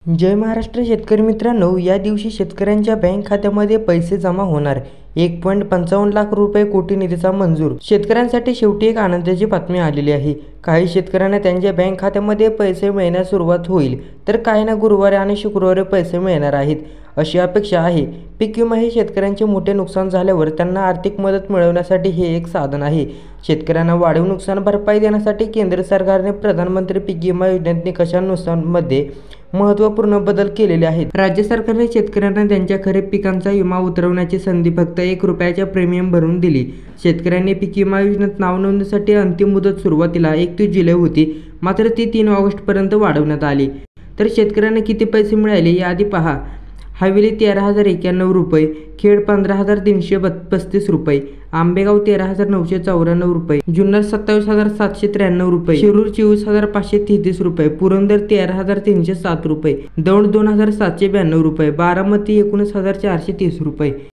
जय महाराष्ट्र शेतकरी मित्रांनो, या दिवशी शेतकऱ्यांच्या बँक खात्यामध्ये पैसे जमा होणार। 1.55 लाख रुपये कोटी निधीचा मंजूर। शेतकऱ्यांसाठी शेवटी एक आनंदाची बातमी आलेली आहे। काही शेतकऱ्यांना त्यांच्या बँक खात्यामध्ये पैसे मिळण्यास सुरुवात होईल, तर काहींना गुरुवारी आणि शुक्रवारी पैसे मिळणार आहेत अशी अपेक्षा आहे। पीक विमा हे शेतकऱ्यांचे मोठे नुकसान झाल्यावर त्यांना आर्थिक मदत मिळवण्यासाठी हे एक साधन आहे। शेतकऱ्यांना वाढीव नुकसान भरपाई देण्यासाठी केंद्र सरकारने प्रधानमंत्री पीक विमा योजनेत निकषांमध्ये महत्त्वपूर्ण बदल केलेले आहेत। राज्य सरकारने शेतकऱ्यांना त्यांच्या खरीप पिकांचा विमा उतरवण्याची संधी फक्त ₹1 प्रीमियम भरून दिली। शेतकऱ्यांनी पीक विमा योजनेत नाव नोंदणीसाठी अंतिम मुदत सुरुवातीला 31 जुलै होती, मात्र ती 3 ऑगस्टपर्यंत वाढवण्यात आली। तर शेतकऱ्यांना किती पैसे मिळाले यादी पहा। हवेली 13,091 रुपये, खेड 15,335 रुपये, आंबेगाव 13,994 रुपये, जुन्नर 27,793 रुपये, शिरूर 24,533 रुपये, पुरंदर 13,307 रुपये, दौंड 2,792 रुपये, बारामती 19,430 रुपये।